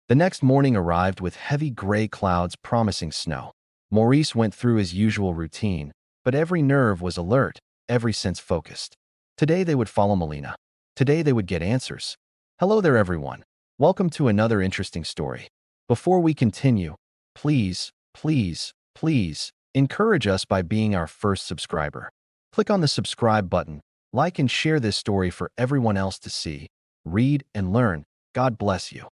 The next morning arrived with heavy gray clouds promising snow. Maurice went through his usual routine, but every nerve was alert, every sense focused. Today they would follow Melina. Today they would get answers. Hello there, everyone. Welcome to another interesting story. Before we continue, please, please, please, encourage us by being our first subscriber. Click on the subscribe button, like and share this story for everyone else to see, read, and learn. God bless you.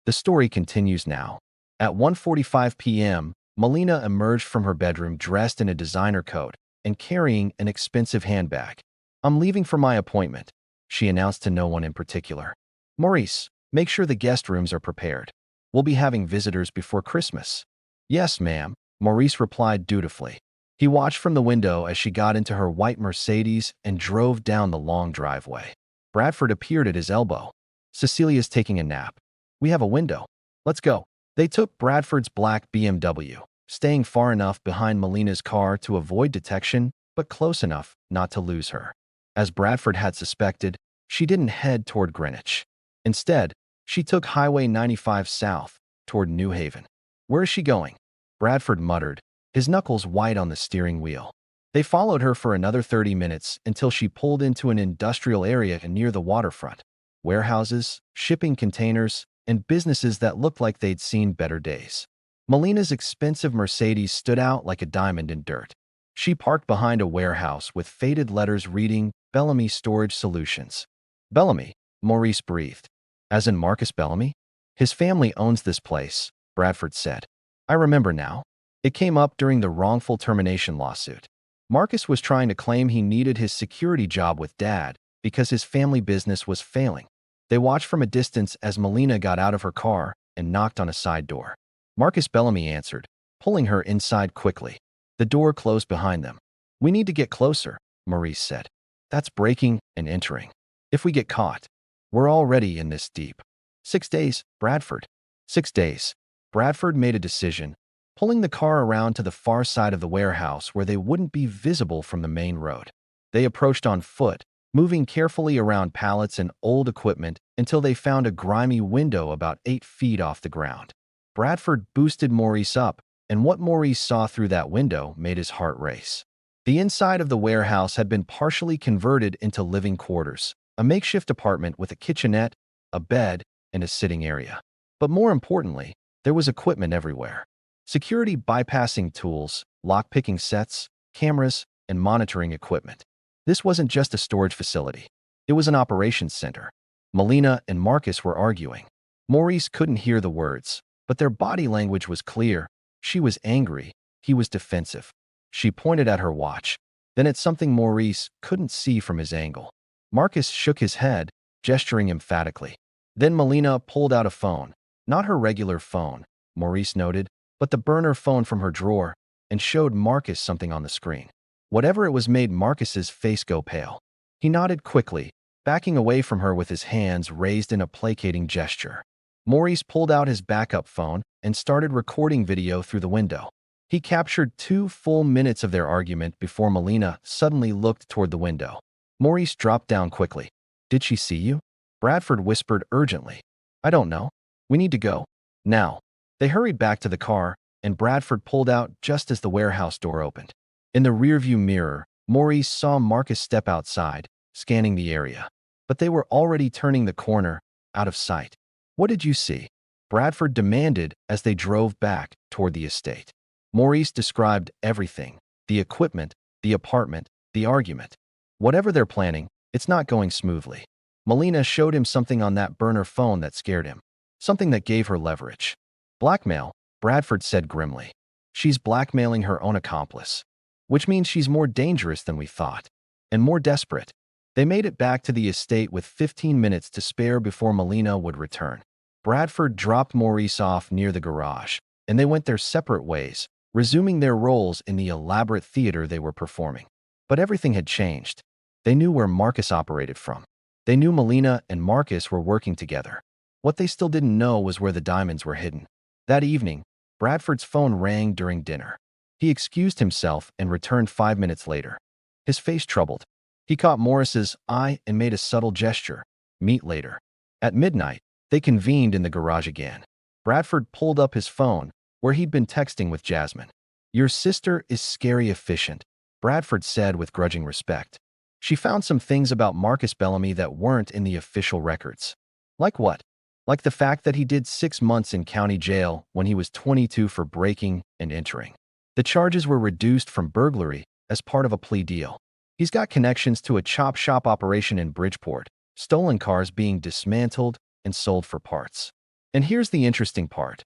The story continues now. At 1:45 p.m., Melina emerged from her bedroom dressed in a designer coat and carrying an expensive handbag. I'm leaving for my appointment, she announced to no one in particular. Maurice, make sure the guest rooms are prepared. We'll be having visitors before Christmas. Yes, ma'am, Maurice replied dutifully. He watched from the window as she got into her white Mercedes and drove down the long driveway. Bradford appeared at his elbow. Cecilia's taking a nap. We have a window. Let's go. They took Bradford's black BMW, staying far enough behind Melina's car to avoid detection, but close enough not to lose her. As Bradford had suspected, she didn't head toward Greenwich. Instead, she took Highway 95 south, toward New Haven. Where is she going? Bradford muttered, his knuckles white on the steering wheel. They followed her for another 30 minutes until she pulled into an industrial area near the waterfront. Warehouses, shipping containers, and businesses that looked like they'd seen better days. Melina's expensive Mercedes stood out like a diamond in dirt. She parked behind a warehouse with faded letters reading Bellamy Storage Solutions. Bellamy, Maurice breathed. As in Marcus Bellamy? His family owns this place, Bradford said. I remember now. It came up during the wrongful termination lawsuit. Marcus was trying to claim he needed his security job with Dad because his family business was failing. They watched from a distance as Melina got out of her car and knocked on a side door. Marcus Bellamy answered, pulling her inside quickly. The door closed behind them. We need to get closer, Maurice said. That's breaking and entering. If we get caught, we're already in this deep. 6 days, Bradford. 6 days. Bradford made a decision, pulling the car around to the far side of the warehouse where they wouldn't be visible from the main road. They approached on foot, moving carefully around pallets and old equipment until they found a grimy window about 8 feet off the ground. Bradford boosted Maurice up, and what Maurice saw through that window made his heart race. The inside of the warehouse had been partially converted into living quarters, a makeshift apartment with a kitchenette, a bed, and a sitting area. But more importantly, there was equipment everywhere. Security bypassing tools, lock-picking sets, cameras, and monitoring equipment. This wasn't just a storage facility. It was an operations center. Melina and Marcus were arguing. Maurice couldn't hear the words, but their body language was clear. She was angry. He was defensive. She pointed at her watch, then at something Maurice couldn't see from his angle. Marcus shook his head, gesturing emphatically. Then Melina pulled out a phone. Not her regular phone, Maurice noted, but the burner phone from her drawer, and showed Marcus something on the screen. Whatever it was made Marcus's face go pale. He nodded quickly, backing away from her with his hands raised in a placating gesture. Maurice pulled out his backup phone and started recording video through the window. He captured 2 full minutes of their argument before Melina suddenly looked toward the window. Maurice dropped down quickly. Did she see you? Bradford whispered urgently. I don't know. We need to go. Now. They hurried back to the car, and Bradford pulled out just as the warehouse door opened. In the rearview mirror, Maurice saw Marcus step outside, scanning the area. But they were already turning the corner, out of sight. What did you see? Bradford demanded as they drove back toward the estate. Maurice described everything, the equipment, the apartment, the argument. Whatever they're planning, it's not going smoothly. Melina showed him something on that burner phone that scared him. Something that gave her leverage. Blackmail, Bradford said grimly. She's blackmailing her own accomplice. Which means she's more dangerous than we thought. And more desperate. They made it back to the estate with 15 minutes to spare before Melina would return. Bradford dropped Maurice off near the garage, and they went their separate ways, resuming their roles in the elaborate theater they were performing. But everything had changed. They knew where Marcus operated from. They knew Melina and Marcus were working together. What they still didn't know was where the diamonds were hidden. That evening, Bradford's phone rang during dinner. He excused himself and returned 5 minutes later. His face troubled. He caught Maurice's eye and made a subtle gesture. Meet later. At midnight, they convened in the garage again. Bradford pulled up his phone, where he'd been texting with Jasmine. Your sister is scary efficient, Bradford said with grudging respect. She found some things about Marcus Bellamy that weren't in the official records. Like what? Like the fact that he did 6 months in county jail when he was 22 for breaking and entering. The charges were reduced from burglary as part of a plea deal. He's got connections to a chop shop operation in Bridgeport, stolen cars being dismantled and sold for parts. And here's the interesting part.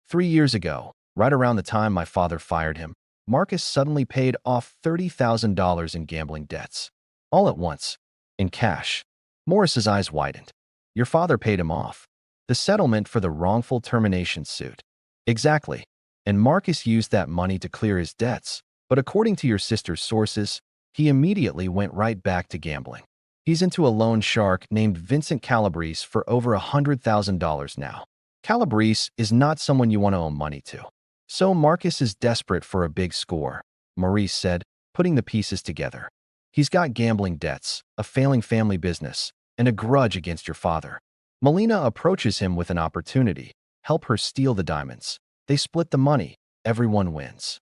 3 years ago, right around the time my father fired him, Marcus suddenly paid off $30,000 in gambling debts. All at once, in cash. Morris's eyes widened. Your father paid him off. The settlement for the wrongful termination suit. Exactly. And Marcus used that money to clear his debts, but according to your sister's sources, he immediately went right back to gambling. He's into a loan shark named Vincent Calabrese for over $100,000 now. Calabrese is not someone you want to owe money to. So Marcus is desperate for a big score, Maurice said, putting the pieces together. He's got gambling debts, a failing family business, and a grudge against your father. Melina approaches him with an opportunity. Help her steal the diamonds. They split the money. Everyone wins.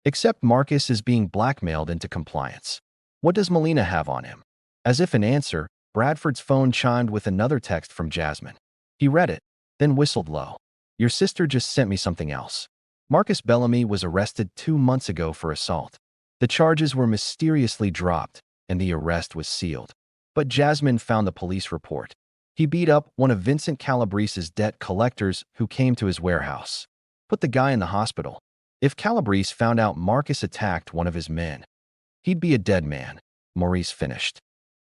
Except Marcus is being blackmailed into compliance. What does Melina have on him? As if in answer, Bradford's phone chimed with another text from Jasmine. He read it, then whistled low. Your sister just sent me something else. Marcus Bellamy was arrested 2 months ago for assault. The charges were mysteriously dropped, and the arrest was sealed. But Jasmine found the police report. He beat up one of Vincent Calabrese's debt collectors who came to his warehouse. Put the guy in the hospital. If Calabrese found out Marcus attacked one of his men, he'd be a dead man, Maurice finished.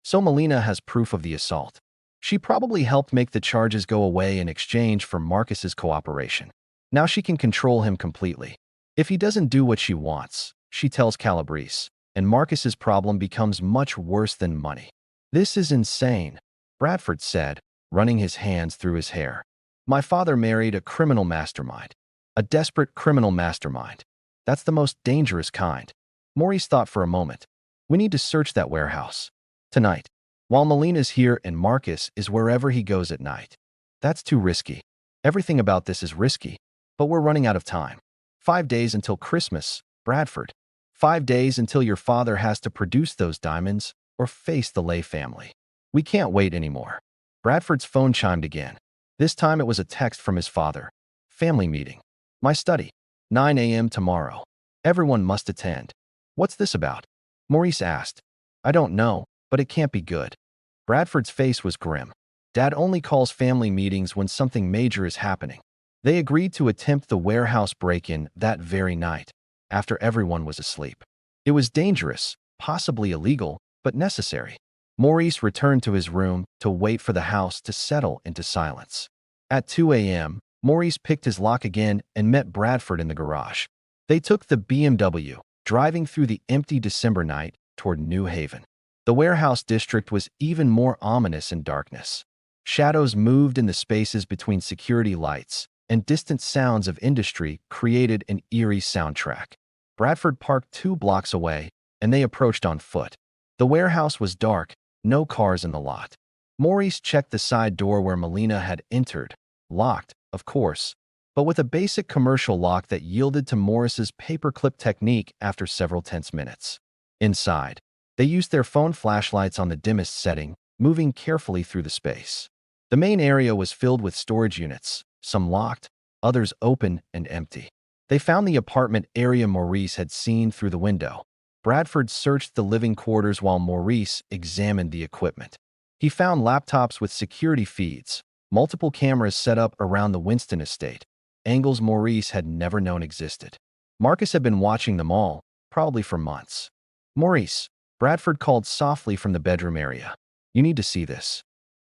So Melina has proof of the assault. She probably helped make the charges go away in exchange for Marcus's cooperation. Now she can control him completely. If he doesn't do what she wants, she tells Calabrese, and Marcus's problem becomes much worse than money. This is insane, Bradford said, running his hands through his hair. My father married a criminal mastermind. A desperate criminal mastermind. That's the most dangerous kind. Maurice thought for a moment. We need to search that warehouse. Tonight. While Melina's here and Marcus is wherever he goes at night. That's too risky. Everything about this is risky. But we're running out of time. 5 days until Christmas, Bradford. 5 days until your father has to produce those diamonds or face the Lay family. We can't wait anymore. Bradford's phone chimed again. This time it was a text from his father. Family meeting. My study. 9 a.m. tomorrow. Everyone must attend. What's this about? Maurice asked. I don't know, but it can't be good. Bradford's face was grim. Dad only calls family meetings when something major is happening. They agreed to attempt the warehouse break-in that very night, after everyone was asleep. It was dangerous, possibly illegal, but necessary. Maurice returned to his room to wait for the house to settle into silence. At 2 a.m., Maurice picked his lock again and met Bradford in the garage. They took the BMW, driving through the empty December night toward New Haven. The warehouse district was even more ominous in darkness. Shadows moved in the spaces between security lights, and distant sounds of industry created an eerie soundtrack. Bradford parked 2 blocks away, and they approached on foot. The warehouse was dark, no cars in the lot. Maurice checked the side door where Melina had entered, locked, of course, but with a basic commercial lock that yielded to Morris's paperclip technique after several tense minutes. Inside, they used their phone flashlights on the dimmest setting, moving carefully through the space. The main area was filled with storage units, some locked, others open and empty. They found the apartment area Maurice had seen through the window. Bradford searched the living quarters while Maurice examined the equipment. He found laptops with security feeds, multiple cameras set up around the Winston estate, angles Maurice had never known existed. Marcus had been watching them all, probably for months. Maurice, Bradford called softly from the bedroom area. You need to see this.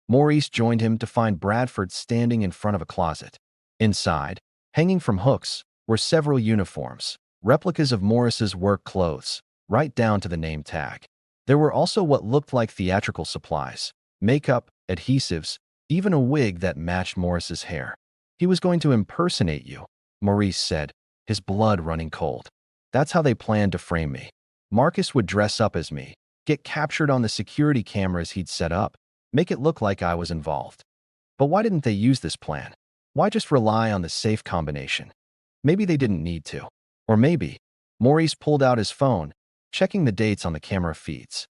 Maurice joined him to find Bradford standing in front of a closet. Inside, hanging from hooks, were several uniforms, replicas of Morris's work clothes, right down to the name tag. There were also what looked like theatrical supplies, makeup, adhesives, even a wig that matched Morris's hair. He was going to impersonate you, Maurice said, his blood running cold. That's how they planned to frame me. Marcus would dress up as me, get captured on the security cameras he'd set up, make it look like I was involved. But why didn't they use this plan? Why just rely on the safe combination? Maybe they didn't need to. Or maybe Maurice pulled out his phone, checking the dates on the camera feeds.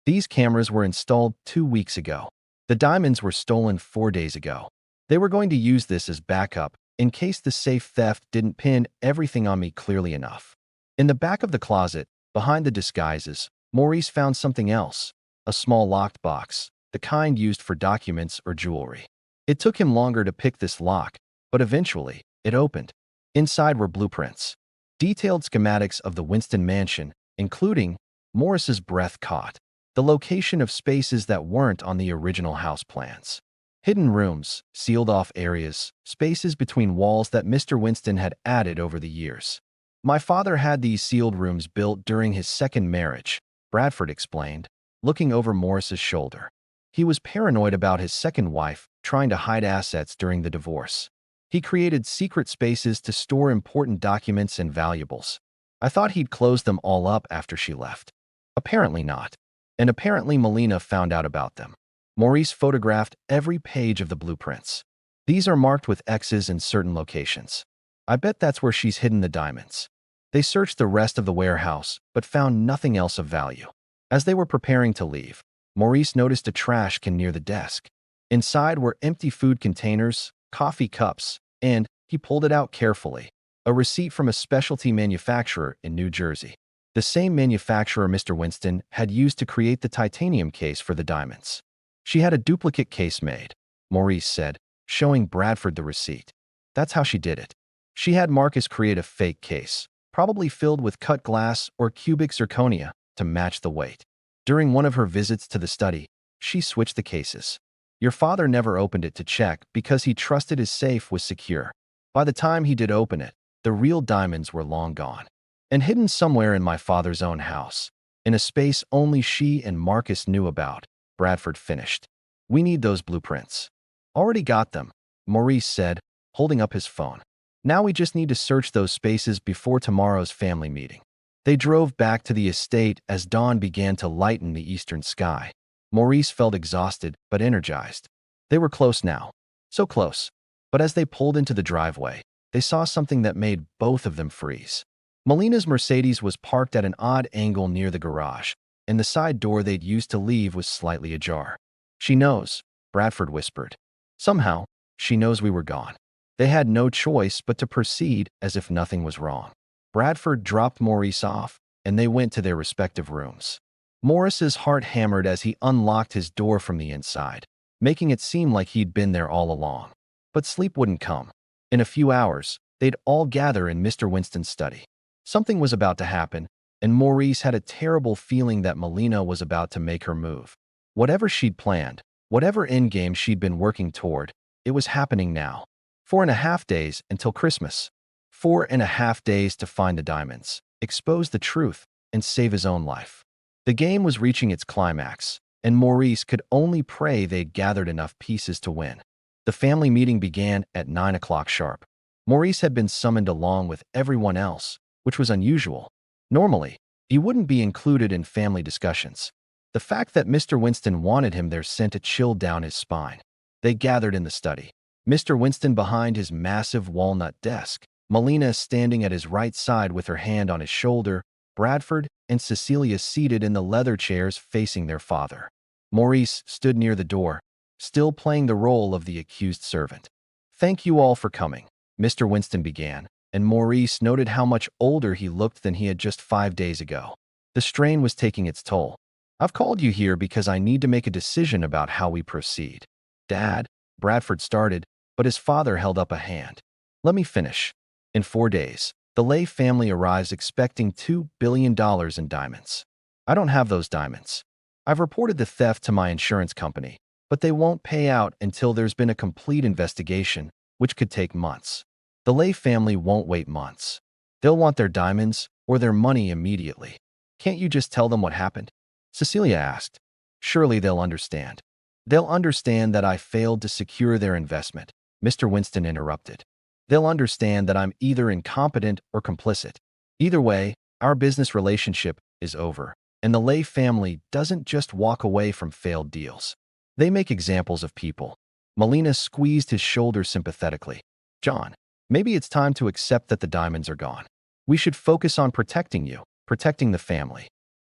These cameras were installed 2 weeks ago. The diamonds were stolen 4 days ago. They were going to use this as backup in case the safe theft didn't pin everything on me clearly enough. In the back of the closet, behind the disguises, Maurice found something else, a small locked box, the kind used for documents or jewelry. It took him longer to pick this lock, but eventually, it opened. Inside were blueprints, detailed schematics of the Winston mansion, including, Maurice's breath caught, the location of spaces that weren't on the original house plans. Hidden rooms, sealed-off areas, spaces between walls that Mr. Winston had added over the years. My father had these sealed rooms built during his second marriage, Bradford explained, looking over Maurice's shoulder. He was paranoid about his second wife trying to hide assets during the divorce. He created secret spaces to store important documents and valuables. I thought he'd closed them all up after she left. Apparently not. And apparently Melina found out about them. Maurice photographed every page of the blueprints. These are marked with X's in certain locations. I bet that's where she's hidden the diamonds. They searched the rest of the warehouse, but found nothing else of value. As they were preparing to leave, Maurice noticed a trash can near the desk. Inside were empty food containers, coffee cups, and, he pulled it out carefully, a receipt from a specialty manufacturer in New Jersey. The same manufacturer Mr. Winston had used to create the titanium case for the diamonds. She had a duplicate case made, Maurice said, showing Bradford the receipt. That's how she did it. She had Marcus create a fake case, probably filled with cut glass or cubic zirconia, to match the weight. During one of her visits to the study, she switched the cases. Your father never opened it to check because he trusted his safe was secure. By the time he did open it, the real diamonds were long gone and hidden somewhere in my father's own house, in a space only she and Marcus knew about, Bradford finished. We need those blueprints. Already got them, Maurice said, holding up his phone. Now we just need to search those spaces before tomorrow's family meeting. They drove back to the estate as dawn began to lighten the eastern sky. Maurice felt exhausted but energized. They were close now. So close. But as they pulled into the driveway, they saw something that made both of them freeze. Melina's Mercedes was parked at an odd angle near the garage, and the side door they'd used to leave was slightly ajar. She knows, Bradford whispered. Somehow, she knows we were gone. They had no choice but to proceed as if nothing was wrong. Bradford dropped Maurice off, and they went to their respective rooms. Maurice's heart hammered as he unlocked his door from the inside, making it seem like he'd been there all along. But sleep wouldn't come. In a few hours, they'd all gather in Mr. Winston's study. Something was about to happen, and Maurice had a terrible feeling that Melina was about to make her move. Whatever she'd planned, whatever endgame she'd been working toward, it was happening now. 4.5 days until Christmas. 4.5 days to find the diamonds, expose the truth, and save his own life. The game was reaching its climax, and Maurice could only pray they'd gathered enough pieces to win. The family meeting began at 9 o'clock sharp. Maurice had been summoned along with everyone else, which was unusual. Normally, he wouldn't be included in family discussions. The fact that Mr. Winston wanted him there sent a chill down his spine. They gathered in the study. Mr. Winston behind his massive walnut desk, Melina standing at his right side with her hand on his shoulder, Bradford and Cecilia seated in the leather chairs facing their father. Maurice stood near the door, still playing the role of the accused servant. Thank you all for coming, Mr. Winston began, and Maurice noted how much older he looked than he had just 5 days ago. The strain was taking its toll. I've called you here because I need to make a decision about how we proceed. Dad, Bradford started, but his father held up a hand. Let me finish. In 4 days, the Lay family arrives expecting $2 billion in diamonds. I don't have those diamonds. I've reported the theft to my insurance company, but they won't pay out until there's been a complete investigation, which could take months. The Lay family won't wait months. They'll want their diamonds or their money immediately. Can't you just tell them what happened? Cecilia asked. Surely they'll understand. They'll understand that I failed to secure their investment, Mr. Winston interrupted. They'll understand that I'm either incompetent or complicit. Either way, our business relationship is over, and the Lay family doesn't just walk away from failed deals. They make examples of people. Melina squeezed his shoulder sympathetically. John, maybe it's time to accept that the diamonds are gone. We should focus on protecting you, protecting the family.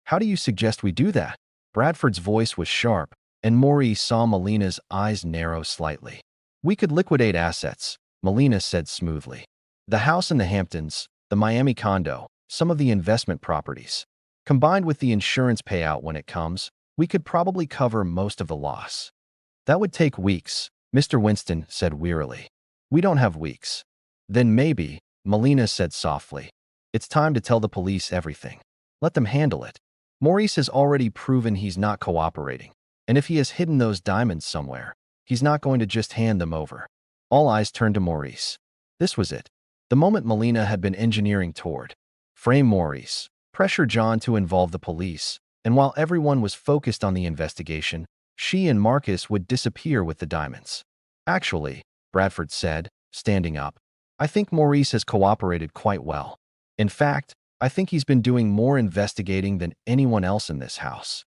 How do you suggest we do that? Bradford's voice was sharp, and Maurice saw Melina's eyes narrow slightly. We could liquidate assets, Melina said smoothly. The house in the Hamptons, the Miami condo, some of the investment properties. Combined with the insurance payout when it comes, we could probably cover most of the loss. That would take weeks, Mr. Winston said wearily. We don't have weeks. Then maybe, Melina said softly. It's time to tell the police everything. Let them handle it. Maurice has already proven he's not cooperating, and if he has hidden those diamonds somewhere, he's not going to just hand them over. All eyes turned to Maurice. This was it. The moment Melina had been engineering toward. Frame Maurice, pressure John to involve the police, and while everyone was focused on the investigation, she and Marcus would disappear with the diamonds. Actually, Bradford said, standing up, I think Maurice has cooperated quite well. In fact, I think he's been doing more investigating than anyone else in this house.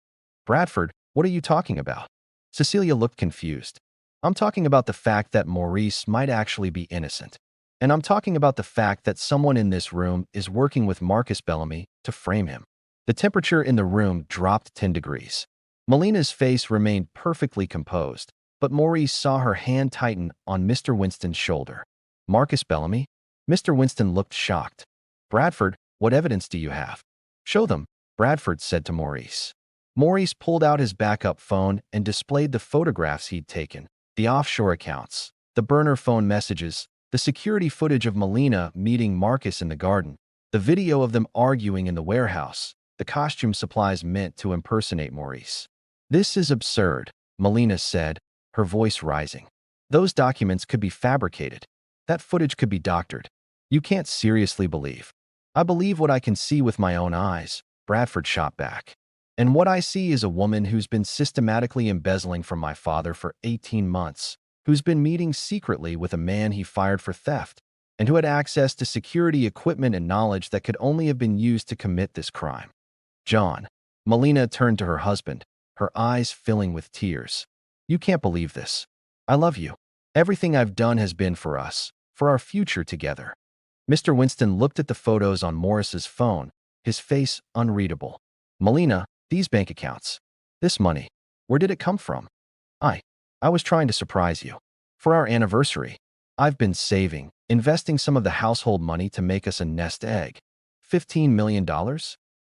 Bradford, what are you talking about? Cecilia looked confused. I'm talking about the fact that Maurice might actually be innocent. And I'm talking about the fact that someone in this room is working with Marcus Bellamy to frame him. The temperature in the room dropped 10 degrees. Melina's face remained perfectly composed, but Maurice saw her hand tighten on Mr. Winston's shoulder. Marcus Bellamy? Mr. Winston looked shocked. Bradford, what evidence do you have? Show them, Bradford said to Maurice. Maurice pulled out his backup phone and displayed the photographs he'd taken, the offshore accounts, the burner phone messages, the security footage of Melina meeting Marcus in the garden, the video of them arguing in the warehouse, the costume supplies meant to impersonate Maurice. This is absurd, Melina said, her voice rising. Those documents could be fabricated. That footage could be doctored. You can't seriously believe. I believe what I can see with my own eyes, Bradford shot back. And what I see is a woman who's been systematically embezzling from my father for 18 months, who's been meeting secretly with a man he fired for theft, and who had access to security equipment and knowledge that could only have been used to commit this crime. John. Melina turned to her husband, her eyes filling with tears. You can't believe this. I love you. Everything I've done has been for us, for our future together. Mr. Winston looked at the photos on Maurice's phone, his face unreadable. Melina, these bank accounts. This money. Where did it come from? I was trying to surprise you. For our anniversary, I've been saving, investing some of the household money to make us a nest egg. $15 million?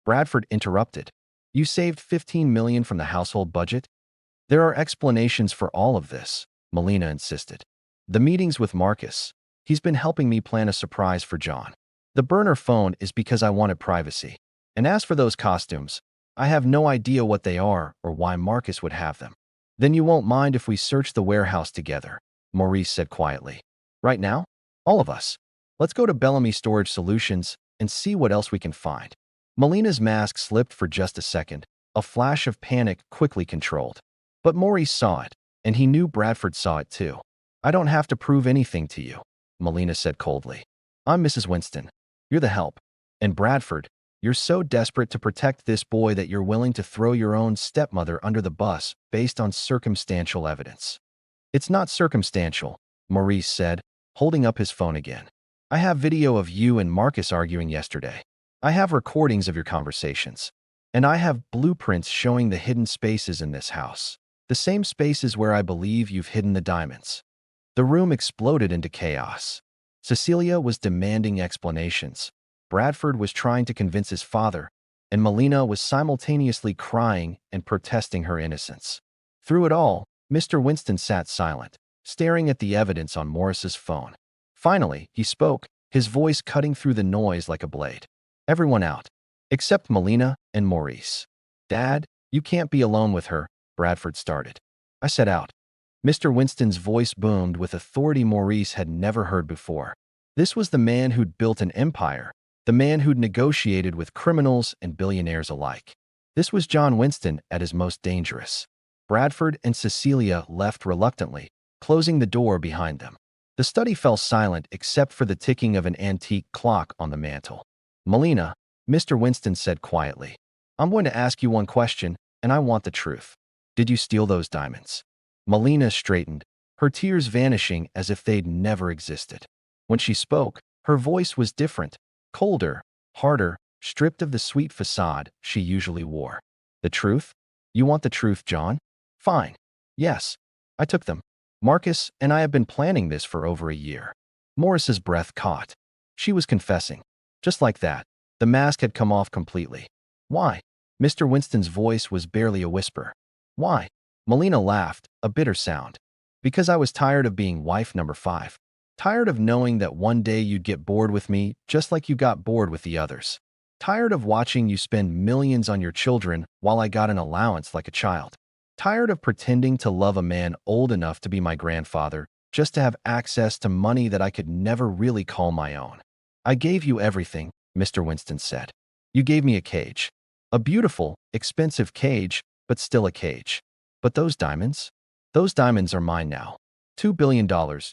Bradford interrupted. You saved $15 million from the household budget? There are explanations for all of this, Melina insisted. The meetings with Marcus. He's been helping me plan a surprise for John. The burner phone is because I wanted privacy. And as for those costumes, I have no idea what they are or why Marcus would have them. Then you won't mind if we search the warehouse together, Maurice said quietly. Right now? All of us. Let's go to Bellamy Storage Solutions and see what else we can find. Melina's mask slipped for just a second, a flash of panic quickly controlled. But Maurice saw it, and he knew Bradford saw it too. I don't have to prove anything to you, Melina said coldly. I'm Mrs. Winston. You're the help. And Bradford, you're so desperate to protect this boy that you're willing to throw your own stepmother under the bus based on circumstantial evidence. It's not circumstantial, Maurice said, holding up his phone again. I have video of you and Marcus arguing yesterday. I have recordings of your conversations. And I have blueprints showing the hidden spaces in this house. The same spaces where I believe you've hidden the diamonds. The room exploded into chaos. Cecilia was demanding explanations. Bradford was trying to convince his father, and Melina was simultaneously crying and protesting her innocence. Through it all, Mr. Winston sat silent, staring at the evidence on Maurice's phone. Finally, he spoke, his voice cutting through the noise like a blade. Everyone out, except Melina and Maurice. Dad, you can't be alone with her, Bradford started. I said out. Mr. Winston's voice boomed with authority Maurice had never heard before. This was the man who'd built an empire, the man who'd negotiated with criminals and billionaires alike. This was John Winston at his most dangerous. Bradford and Cecilia left reluctantly, closing the door behind them. The study fell silent except for the ticking of an antique clock on the mantel. Melina, Mr. Winston said quietly, I'm going to ask you one question, and I want the truth. Did you steal those diamonds? Melina straightened, her tears vanishing as if they'd never existed. When she spoke, her voice was different, colder, harder, stripped of the sweet facade she usually wore. The truth? You want the truth, John? Fine. Yes. I took them. Marcus and I have been planning this for over a year. Maurice's breath caught. She was confessing. Just like that, the mask had come off completely. Why? Mr. Winston's voice was barely a whisper. Why? Melina laughed, a bitter sound. Because I was tired of being wife number 5. Tired of knowing that one day you'd get bored with me just like you got bored with the others. Tired of watching you spend millions on your children while I got an allowance like a child. Tired of pretending to love a man old enough to be my grandfather just to have access to money that I could never really call my own. I gave you everything, Mr. Winston said. You gave me a cage. A beautiful, expensive cage, but still a cage. But those diamonds? Those diamonds are mine now. $2 billion,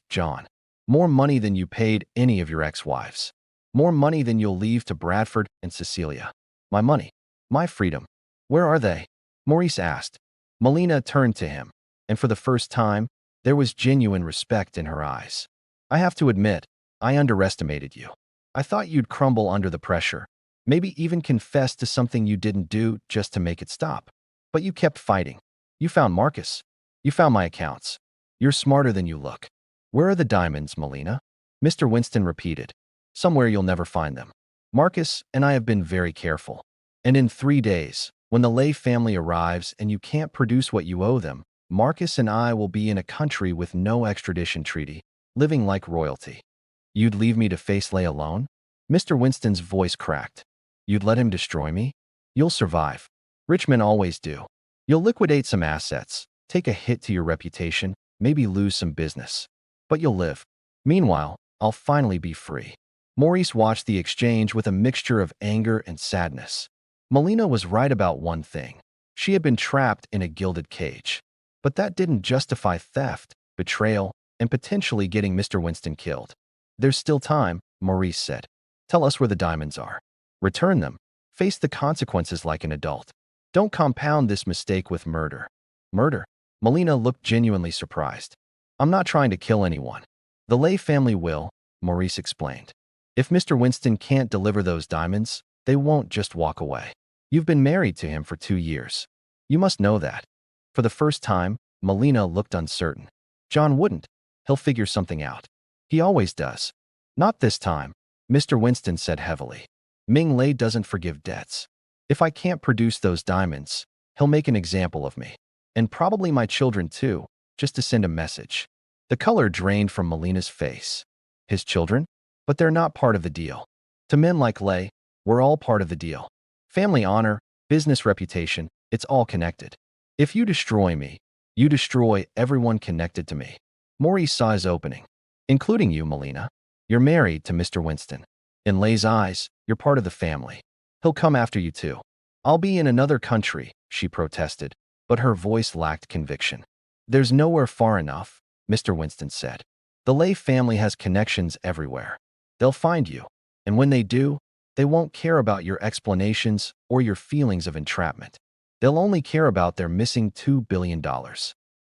John. More money than you paid any of your ex-wives. More money than you'll leave to Bradford and Cecilia. My money. My freedom. Where are they? Maurice asked. Melina turned to him, and for the first time, there was genuine respect in her eyes. I have to admit, I underestimated you. I thought you'd crumble under the pressure, maybe even confess to something you didn't do just to make it stop. But you kept fighting. You found Marcus. You found my accounts. You're smarter than you look. Where are the diamonds, Melina? Mr. Winston repeated. Somewhere you'll never find them. Marcus and I have been very careful. And in 3 days, when the Lay family arrives and you can't produce what you owe them, Marcus and I will be in a country with no extradition treaty, living like royalty. You'd leave me to face Lay alone? Mr. Winston's voice cracked. You'd let him destroy me? You'll survive. Rich men always do. You'll liquidate some assets, take a hit to your reputation, maybe lose some business. But you'll live. Meanwhile, I'll finally be free. Maurice watched the exchange with a mixture of anger and sadness. Melina was right about one thing. She had been trapped in a gilded cage. But that didn't justify theft, betrayal, and potentially getting Mr. Winston killed. There's still time, Maurice said. Tell us where the diamonds are. Return them. Face the consequences like an adult. Don't compound this mistake with murder. Murder? Melina looked genuinely surprised. I'm not trying to kill anyone. The Lay family will, Maurice explained. If Mr. Winston can't deliver those diamonds, they won't just walk away. You've been married to him for 2 years. You must know that. For the first time, Melina looked uncertain. John wouldn't. He'll figure something out. He always does. Not this time, Mr. Winston said heavily. Ming Lei doesn't forgive debts. If I can't produce those diamonds, he'll make an example of me. And probably my children too, just to send a message. The color drained from Melina's face. His children? But they're not part of the deal. To men like Lei, we're all part of the deal. Family honor, business reputation, it's all connected. If you destroy me, you destroy everyone connected to me. Maurice saw his opening. Including you, Melina. You're married to Mr. Winston. In Lei's eyes, you're part of the family. He'll come after you too. I'll be in another country, she protested, but her voice lacked conviction. There's nowhere far enough, Mr. Winston said. The Lei family has connections everywhere. They'll find you, and when they do, they won't care about your explanations or your feelings of entrapment. They'll only care about their missing $2 billion.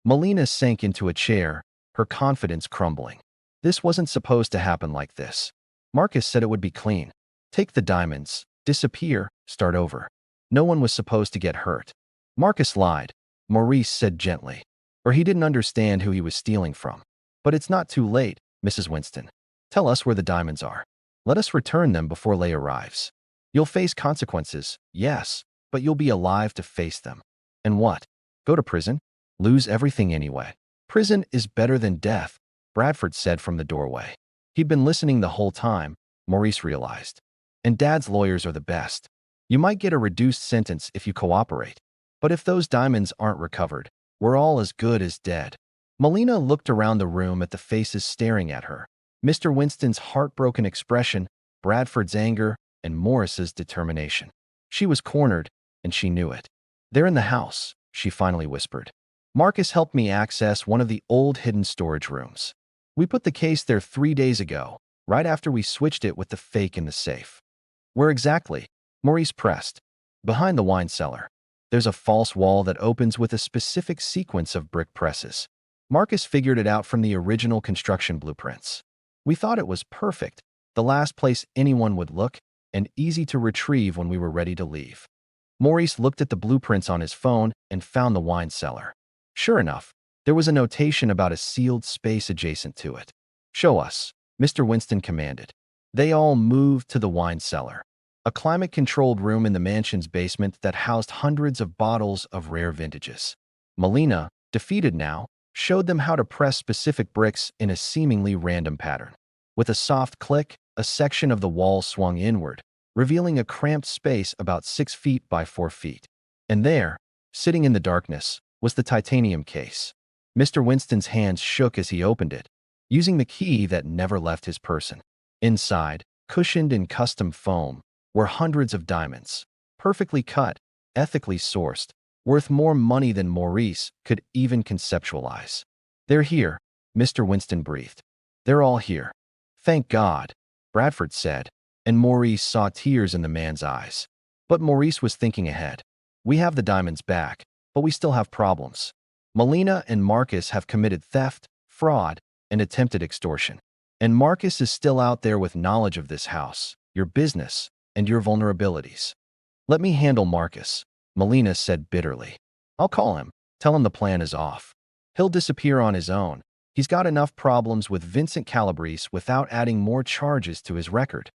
Melina sank into a chair, her confidence crumbling. This wasn't supposed to happen like this. Marcus said it would be clean. Take the diamonds, disappear, start over. No one was supposed to get hurt. Marcus lied, Maurice said gently, or he didn't understand who he was stealing from. But it's not too late, Mrs. Winston. Tell us where the diamonds are. Let us return them before Lei arrives. You'll face consequences, yes, but you'll be alive to face them. And what? Go to prison? Lose everything anyway. Prison is better than death, Bradford said from the doorway. He'd been listening the whole time, Maurice realized. And Dad's lawyers are the best. You might get a reduced sentence if you cooperate. But if those diamonds aren't recovered, we're all as good as dead. Melina looked around the room at the faces staring at her. Mr. Winston's heartbroken expression, Bradford's anger, and Maurice's determination. She was cornered, and she knew it. They're in the house, she finally whispered. Marcus helped me access one of the old hidden storage rooms. We put the case there 3 days ago, right after we switched it with the fake in the safe. Where exactly? Maurice pressed. Behind the wine cellar. There's a false wall that opens with a specific sequence of brick presses. Marcus figured it out from the original construction blueprints. We thought it was perfect, the last place anyone would look, and easy to retrieve when we were ready to leave. Maurice looked at the blueprints on his phone and found the wine cellar. Sure enough, there was a notation about a sealed space adjacent to it. "Show us," Mr. Winston commanded. They all moved to the wine cellar, a climate-controlled room in the mansion's basement that housed hundreds of bottles of rare vintages. Melina, defeated now, showed them how to press specific bricks in a seemingly random pattern. With a soft click, a section of the wall swung inward, revealing a cramped space about 6 feet by 4 feet. And there, sitting in the darkness, was the titanium case. Mr. Winston's hands shook as he opened it, using the key that never left his person. Inside, cushioned in custom foam, were hundreds of diamonds, perfectly cut, ethically sourced, worth more money than Maurice could even conceptualize. "They're here," Mr. Winston breathed. "They're all here." "Thank God," Bradford said, and Maurice saw tears in the man's eyes. But Maurice was thinking ahead. "We have the diamonds back, but we still have problems. Melina and Marcus have committed theft, fraud, and attempted extortion. And Marcus is still out there with knowledge of this house, your business, and your vulnerabilities." "Let me handle Marcus," Melina said bitterly. "I'll call him, tell him the plan is off. He'll disappear on his own. He's got enough problems with Vincent Calabrese without adding more charges to his record."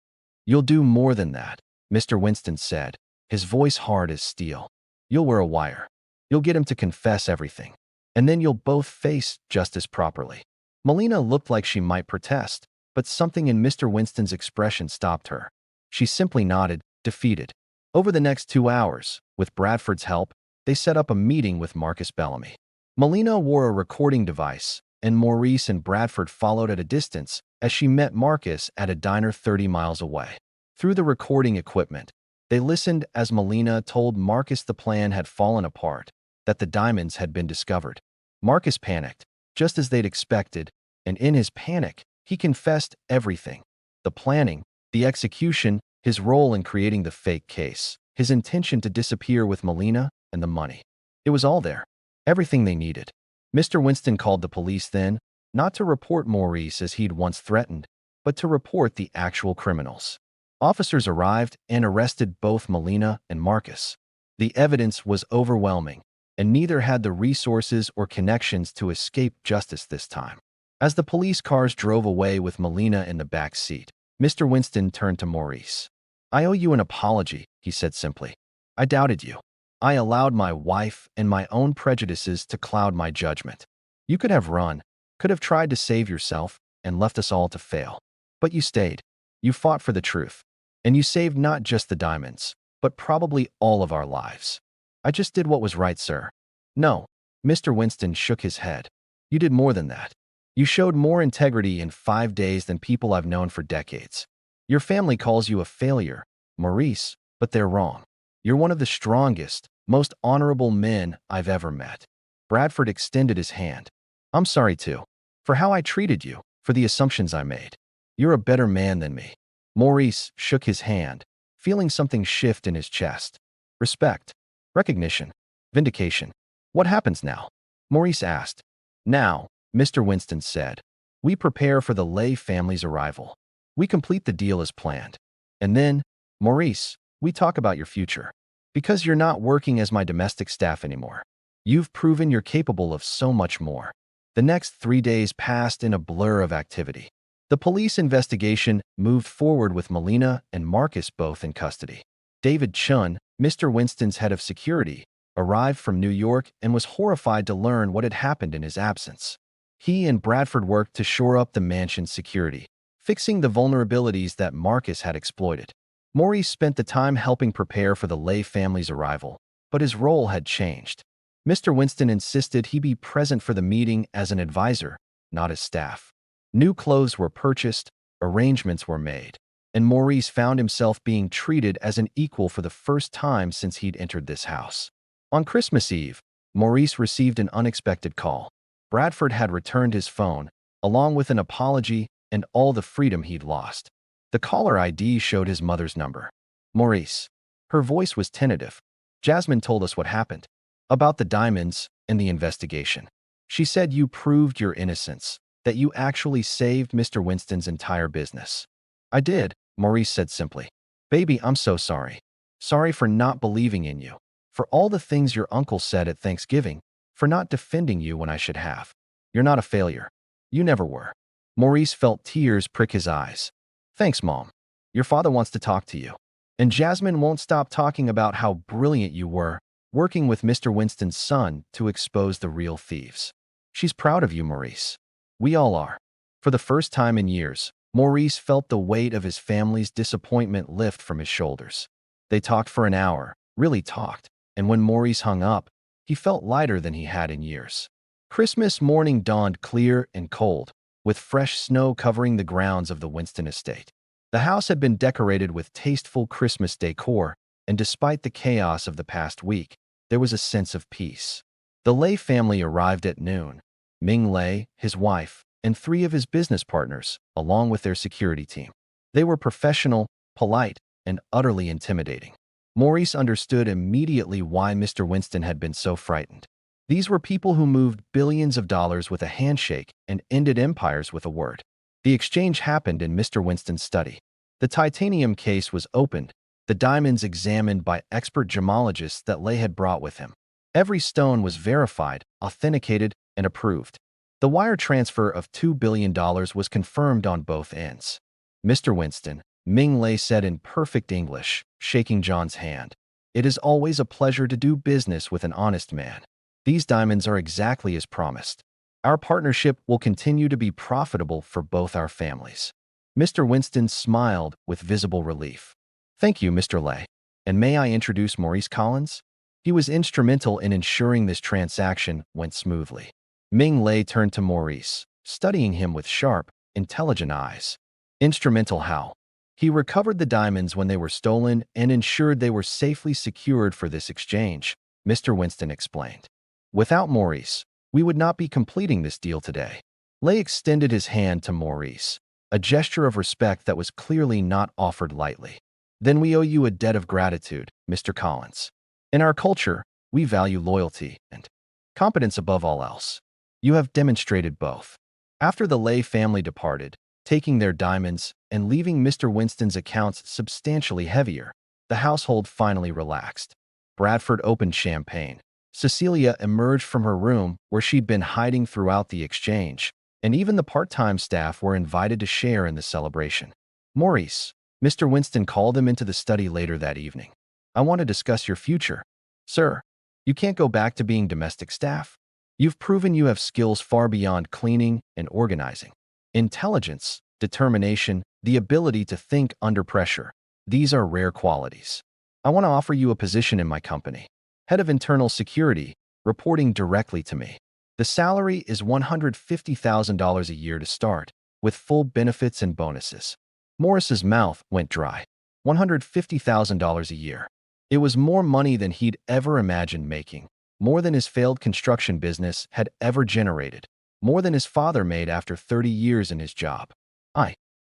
"You'll do more than that," Mr. Winston said, his voice hard as steel. "You'll wear a wire. You'll get him to confess everything. And then you'll both face justice properly." Melina looked like she might protest, but something in Mr. Winston's expression stopped her. She simply nodded, defeated. Over the next 2 hours, with Bradford's help, they set up a meeting with Marcus Bellamy. Melina wore a recording device, and Maurice and Bradford followed at a distance as she met Marcus at a diner 30 miles away. Through the recording equipment, they listened as Melina told Marcus the plan had fallen apart, that the diamonds had been discovered. Marcus panicked, just as they'd expected, and in his panic, he confessed everything. The planning, the execution, his role in creating the fake case, his intention to disappear with Melina, and the money. It was all there. Everything they needed. Mr. Winston called the police then, not to report Maurice as he'd once threatened, but to report the actual criminals. Officers arrived and arrested both Melina and Marcus. The evidence was overwhelming, and neither had the resources or connections to escape justice this time. As the police cars drove away with Melina in the back seat, Mr. Winston turned to Maurice. "I owe you an apology," he said simply. "I doubted you. I allowed my wife and my own prejudices to cloud my judgment. You could have run, could have tried to save yourself, and left us all to fail. But you stayed. You fought for the truth. And you saved not just the diamonds, but probably all of our lives. I just did what was right, sir." "No," Mr. Winston shook his head. "You did more than that. You showed more integrity in 5 days than people I've known for decades. Your family calls you a failure, Maurice, but they're wrong. You're one of the strongest, most honorable men I've ever met." Bradford extended his hand. "I'm sorry, too, for how I treated you, for the assumptions I made. You're a better man than me." Maurice shook his hand, feeling something shift in his chest. Respect, recognition, vindication. "What happens now?" Maurice asked. "Now," Mr. Winston said, "we prepare for the Lay family's arrival. We complete the deal as planned. And then, Maurice, we talk about your future. Because you're not working as my domestic staff anymore. You've proven you're capable of so much more." The next 3 days passed in a blur of activity. The police investigation moved forward with Melina and Marcus both in custody. David Chun, Mr. Winston's head of security, arrived from New York and was horrified to learn what had happened in his absence. He and Bradford worked to shore up the mansion's security, fixing the vulnerabilities that Marcus had exploited. Maurice spent the time helping prepare for the Lay family's arrival, but his role had changed. Mr. Winston insisted he be present for the meeting as an advisor, not as staff. New clothes were purchased, arrangements were made, and Maurice found himself being treated as an equal for the first time since he'd entered this house. On Christmas Eve, Maurice received an unexpected call. Bradford had returned his phone, along with an apology and all the freedom he'd lost. The caller ID showed his mother's number. "Maurice." Her voice was tentative. "Jasmine told us what happened. About the diamonds and the investigation. She said you proved your innocence, that you actually saved Mr. Winston's entire business. I did, Maurice said simply. Baby, I'm so sorry. Sorry for not believing in you, for all the things your uncle said at Thanksgiving, for not defending you when I should have. You're not a failure. You never were. Maurice felt tears prick his eyes. Thanks, Mom. Your father wants to talk to you. And Jasmine won't stop talking about how brilliant you were, working with Mr. Winston's son to expose the real thieves. She's proud of you, Maurice. We all are. For the first time in years, Maurice felt the weight of his family's disappointment lift from his shoulders. They talked for an hour, really talked, and when Maurice hung up, he felt lighter than he had in years. Christmas morning dawned clear and cold, with fresh snow covering the grounds of the Winston estate. The house had been decorated with tasteful Christmas decor, and despite the chaos of the past week, there was a sense of peace. The Lei family arrived at noon. Ming Lei, his wife, and 3 of his business partners, along with their security team. They were professional, polite, and utterly intimidating. Maurice understood immediately why Mr. Winston had been so frightened. These were people who moved billions of dollars with a handshake and ended empires with a word. The exchange happened in Mr. Winston's study. The titanium case was opened, the diamonds examined by expert gemologists that Lei had brought with him. Every stone was verified, authenticated, and approved. The wire transfer of $2 billion was confirmed on both ends. Mr. Winston, Ming Lei said in perfect English, shaking John's hand. It is always a pleasure to do business with an honest man. These diamonds are exactly as promised. Our partnership will continue to be profitable for both our families. Mr. Winston smiled with visible relief. Thank you, Mr. Lei. And may I introduce Maurice Collins? He was instrumental in ensuring this transaction went smoothly. Ming Lei turned to Maurice, studying him with sharp, intelligent eyes. Instrumental how? He recovered the diamonds when they were stolen and ensured they were safely secured for this exchange, Mr. Winston explained. Without Maurice, we would not be completing this deal today. Lei extended his hand to Maurice, a gesture of respect that was clearly not offered lightly. Then we owe you a debt of gratitude, Mr. Collins. In our culture, we value loyalty and competence above all else. You have demonstrated both. After the Lei family departed, taking their diamonds and leaving Mr. Winston's accounts substantially heavier, the household finally relaxed. Bradford opened champagne. Cecilia emerged from her room where she'd been hiding throughout the exchange, and even the part-time staff were invited to share in the celebration. Maurice, Mr. Winston called him into the study later that evening. I want to discuss your future. Sir, you can't go back to being domestic staff. You've proven you have skills far beyond cleaning and organizing. Intelligence, determination, the ability to think under pressure. These are rare qualities. I want to offer you a position in my company. Head of Internal Security, reporting directly to me. The salary is $150,000 a year to start, with full benefits and bonuses. Maurice's mouth went dry. $150,000 a year. It was more money than he'd ever imagined making, more than his failed construction business had ever generated, more than his father made after 30 years in his job.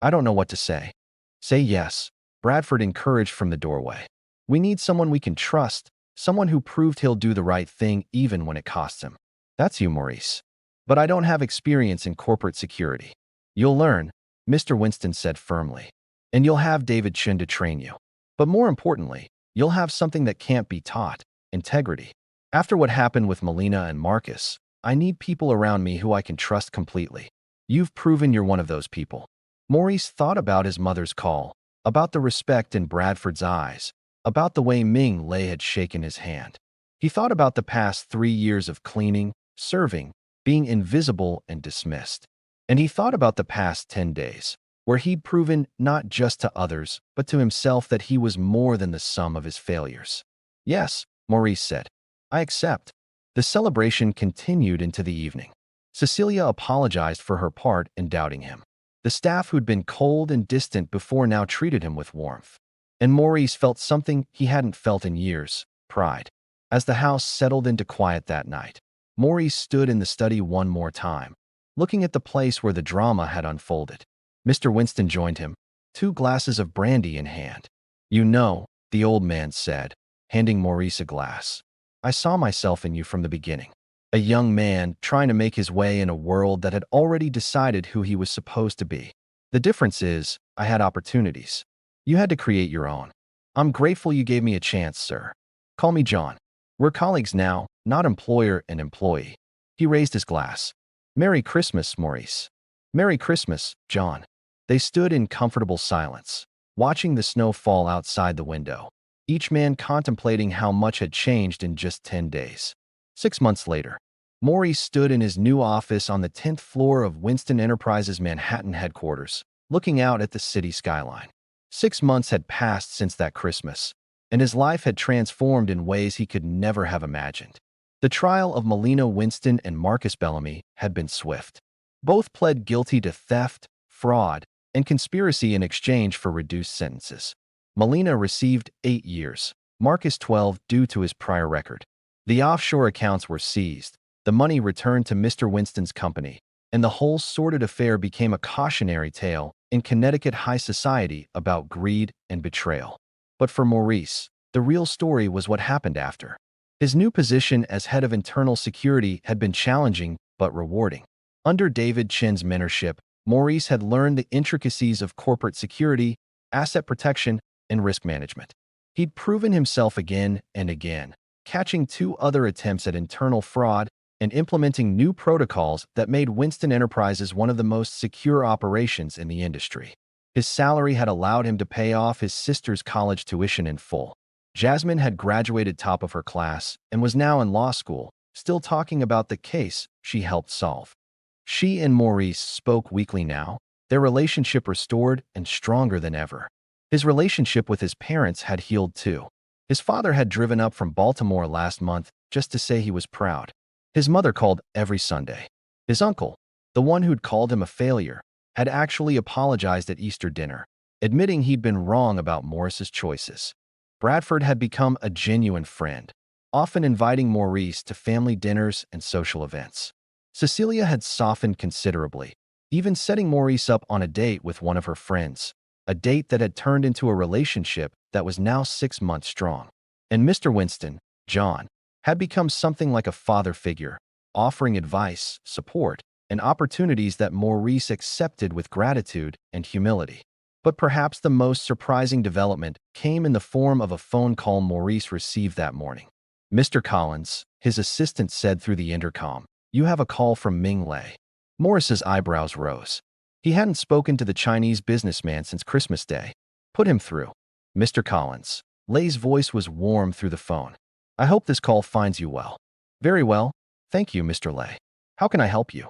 I don't know what to say. Say yes, Bradford encouraged from the doorway. We need someone we can trust, someone who proved he'll do the right thing even when it costs him. That's you, Maurice. But I don't have experience in corporate security. You'll learn, Mr. Winston said firmly. And you'll have David Chen to train you. But more importantly, you'll have something that can't be taught, integrity. After what happened with Melina and Marcus, I need people around me who I can trust completely. You've proven you're one of those people. Maurice thought about his mother's call, about the respect in Bradford's eyes, about the way Ming Lei had shaken his hand. He thought about the past 3 years of cleaning, serving, being invisible and dismissed. And he thought about the past 10 days, where he'd proven not just to others, but to himself that he was more than the sum of his failures. Yes, Maurice said. I accept. The celebration continued into the evening. Cecilia apologized for her part in doubting him. The staff who'd been cold and distant before now treated him with warmth. And Maurice felt something he hadn't felt in years, pride. As the house settled into quiet that night, Maurice stood in the study one more time, looking at the place where the drama had unfolded. Mr. Winston joined him, 2 glasses of brandy in hand. You know, the old man said, handing Maurice a glass. I saw myself in you from the beginning. A young man trying to make his way in a world that had already decided who he was supposed to be. The difference is, I had opportunities. You had to create your own. I'm grateful you gave me a chance, sir. Call me John. We're colleagues now, not employer and employee. He raised his glass. Merry Christmas, Maurice. Merry Christmas, John. They stood in comfortable silence, watching the snow fall outside the window, each man contemplating how much had changed in just 10 days. 6 months later, Maurice stood in his new office on the 10th floor of Winston Enterprises' Manhattan headquarters, looking out at the city skyline. 6 months had passed since that Christmas, and his life had transformed in ways he could never have imagined. The trial of Melina Winston and Marcus Bellamy had been swift. Both pled guilty to theft, fraud, and conspiracy in exchange for reduced sentences. Melina received 8 years, Marcus 12 due to his prior record. The offshore accounts were seized, the money returned to Mr. Winston's company, and the whole sordid affair became a cautionary tale in Connecticut high society about greed and betrayal. But for Maurice, the real story was what happened after. His new position as head of internal security had been challenging but rewarding. Under David Chin's mentorship, Maurice had learned the intricacies of corporate security, asset protection, and risk management. He'd proven himself again and again, catching 2 other attempts at internal fraud and implementing new protocols that made Winston Enterprises one of the most secure operations in the industry. His salary had allowed him to pay off his sister's college tuition in full. Jasmine had graduated top of her class and was now in law school, still talking about the case she helped solve. She and Maurice spoke weekly now, their relationship restored and stronger than ever. His relationship with his parents had healed too. His father had driven up from Baltimore last month just to say he was proud. His mother called every Sunday. His uncle, the one who'd called him a failure, had actually apologized at Easter dinner, admitting he'd been wrong about Maurice's choices. Bradford had become a genuine friend, often inviting Maurice to family dinners and social events. Cecilia had softened considerably, even setting Maurice up on a date with one of her friends, a date that had turned into a relationship that was now 6 months strong. And Mr. Winston, John, had become something like a father figure, offering advice, support, and opportunities that Maurice accepted with gratitude and humility. But perhaps the most surprising development came in the form of a phone call Maurice received that morning. Mr. Collins, his assistant said through the intercom, "You have a call from Ming Lei." Maurice's eyebrows rose. He hadn't spoken to the Chinese businessman since Christmas Day. "Put him through." Mr. Collins. Lei's voice was warm through the phone. "I hope this call finds you well." "Very well, thank you, Mr. Lei. How can I help you?"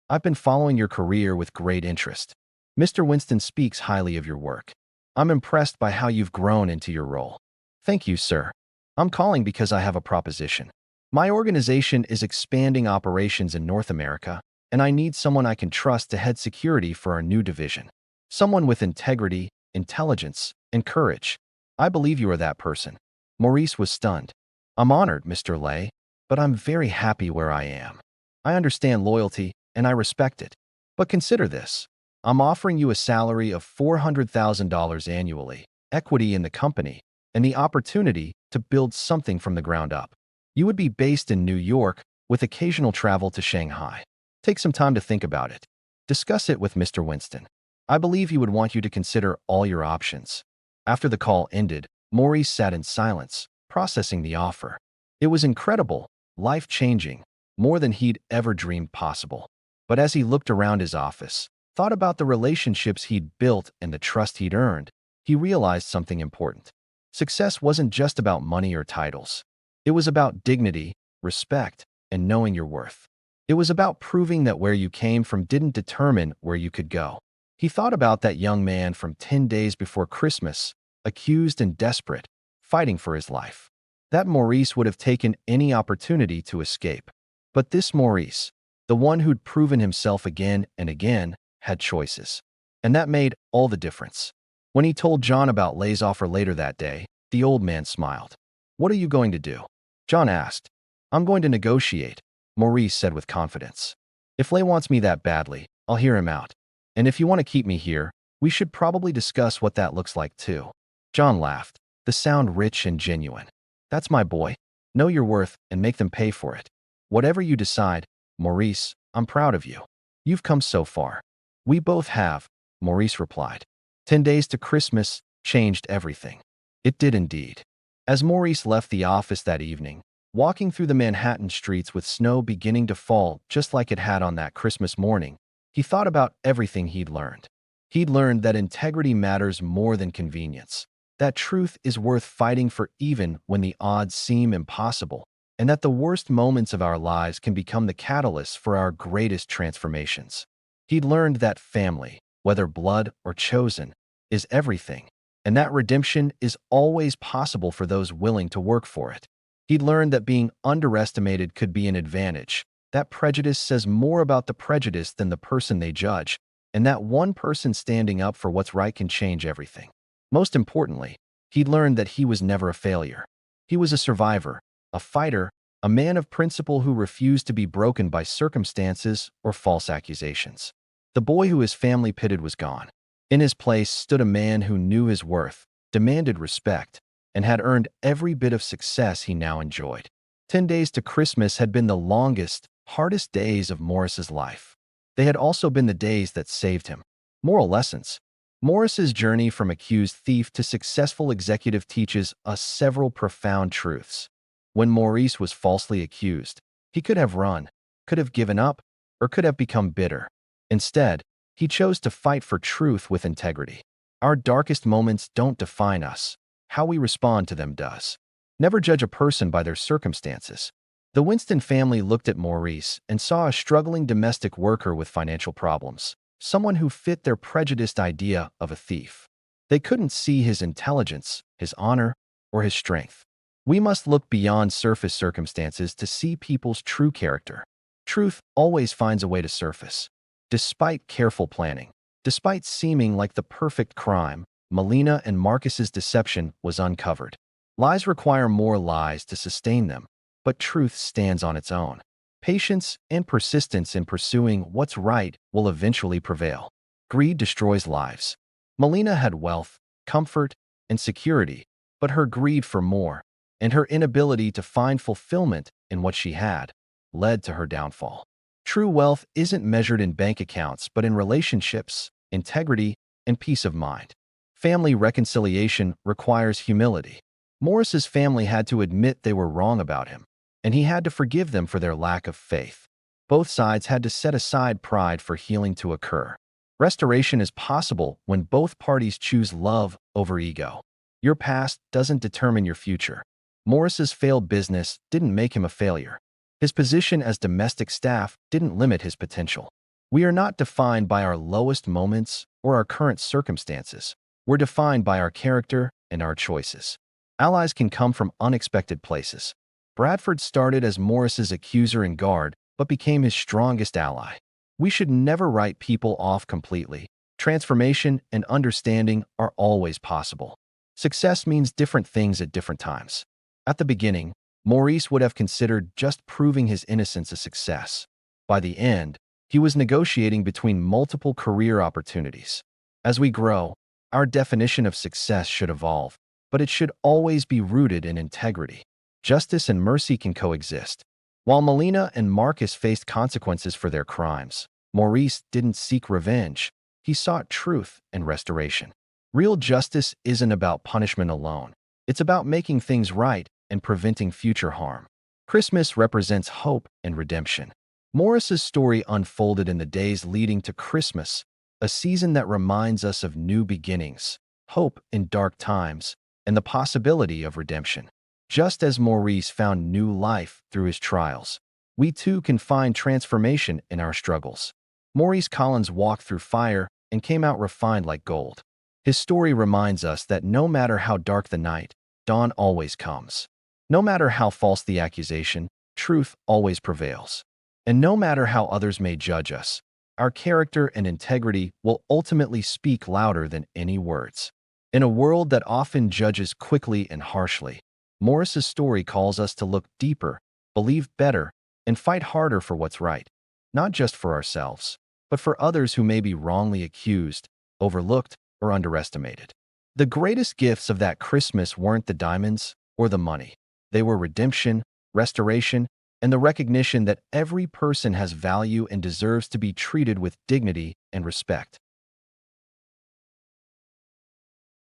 "I've been following your career with great interest. Mr. Winston speaks highly of your work. I'm impressed by how you've grown into your role." "Thank you, sir. I'm calling because I have a proposition. My organization is expanding operations in North America, and I need someone I can trust to head security for our new division. Someone with integrity, intelligence, and courage. I believe you are that person." Maurice was stunned. "I'm honored, Mr. Lei, but I'm very happy where I am. I understand loyalty, and I respect it. But consider this. I'm offering you a salary of $400,000 annually, equity in the company, and the opportunity to build something from the ground up. You would be based in New York with occasional travel to Shanghai. Take some time to think about it. Discuss it with Mr. Winston. I believe he would want you to consider all your options." After the call ended, Maurice sat in silence, processing the offer. It was incredible, life-changing, more than he'd ever dreamed possible. But as he looked around his office, thought about the relationships he'd built and the trust he'd earned, he realized something important. Success wasn't just about money or titles. It was about dignity, respect, and knowing your worth. It was about proving that where you came from didn't determine where you could go. He thought about that young man from 10 days before Christmas, accused and desperate, fighting for his life. That Maurice would have taken any opportunity to escape. But this Maurice, the one who'd proven himself again and again, had choices. And that made all the difference. When he told John about Lei's offer later that day, the old man smiled. "What are you going to do?" John asked. "I'm going to negotiate," Maurice said with confidence. "If Lei wants me that badly, I'll hear him out. And if you want to keep me here, we should probably discuss what that looks like too." John laughed, the sound rich and genuine. "That's my boy. Know your worth and make them pay for it." "Whatever you decide, Maurice, I'm proud of you. You've come so far." "We both have," Maurice replied. 10 days to Christmas changed everything. It did indeed. As Maurice left the office that evening, walking through the Manhattan streets with snow beginning to fall just like it had on that Christmas morning, he thought about everything he'd learned. He'd learned that integrity matters more than convenience, that truth is worth fighting for even when the odds seem impossible, and that the worst moments of our lives can become the catalysts for our greatest transformations. He'd learned that family, whether blood or chosen, is everything, and that redemption is always possible for those willing to work for it. He'd learned that being underestimated could be an advantage, that prejudice says more about the prejudice than the person they judge, and that one person standing up for what's right can change everything. Most importantly, he'd learned that he was never a failure. He was a survivor, a fighter, a man of principle who refused to be broken by circumstances or false accusations. The boy who his family pitied was gone. In his place stood a man who knew his worth, demanded respect, and had earned every bit of success he now enjoyed. 10 days to Christmas had been the longest, hardest days of Maurice's life. They had also been the days that saved him. Moral lessons. Maurice's journey from accused thief to successful executive teaches us several profound truths. When Maurice was falsely accused, he could have run, could have given up, or could have become bitter. Instead, he chose to fight for truth with integrity. Our darkest moments don't define us. How we respond to them does. Never judge a person by their circumstances. The Winston family looked at Maurice and saw a struggling domestic worker with financial problems, someone who fit their prejudiced idea of a thief. They couldn't see his intelligence, his honor, or his strength. We must look beyond surface circumstances to see people's true character. Truth always finds a way to surface. Despite careful planning, despite seeming like the perfect crime, Melina and Marcus's deception was uncovered. Lies require more lies to sustain them, but truth stands on its own. Patience and persistence in pursuing what's right will eventually prevail. Greed destroys lives. Melina had wealth, comfort, and security, but her greed for more, and her inability to find fulfillment in what she had, led to her downfall. True wealth isn't measured in bank accounts, but in relationships, integrity, and peace of mind. Family reconciliation requires humility. Maurice's family had to admit they were wrong about him, and he had to forgive them for their lack of faith. Both sides had to set aside pride for healing to occur. Restoration is possible when both parties choose love over ego. Your past doesn't determine your future. Maurice's failed business didn't make him a failure. His position as domestic staff didn't limit his potential. We are not defined by our lowest moments or our current circumstances. We're defined by our character and our choices. Allies can come from unexpected places. Bradford started as Maurice's accuser and guard, but became his strongest ally. We should never write people off completely. Transformation and understanding are always possible. Success means different things at different times. At the beginning, Maurice would have considered just proving his innocence a success. By the end, he was negotiating between multiple career opportunities. As we grow, our definition of success should evolve, but it should always be rooted in integrity. Justice and mercy can coexist. While Melina and Marcus faced consequences for their crimes, Maurice didn't seek revenge. He sought truth and restoration. Real justice isn't about punishment alone. It's about making things right and preventing future harm. Christmas represents hope and redemption. Maurice's story unfolded in the days leading to Christmas, a season that reminds us of new beginnings, hope in dark times, and the possibility of redemption. Just as Maurice found new life through his trials, we too can find transformation in our struggles. Maurice Collins walked through fire and came out refined like gold. His story reminds us that no matter how dark the night, dawn always comes. No matter how false the accusation, truth always prevails. And no matter how others may judge us, our character and integrity will ultimately speak louder than any words. In a world that often judges quickly and harshly, Maurice's story calls us to look deeper, believe better, and fight harder for what's right, not just for ourselves, but for others who may be wrongly accused, overlooked, or underestimated. The greatest gifts of that Christmas weren't the diamonds or the money. They were redemption, restoration, and the recognition that every person has value and deserves to be treated with dignity and respect.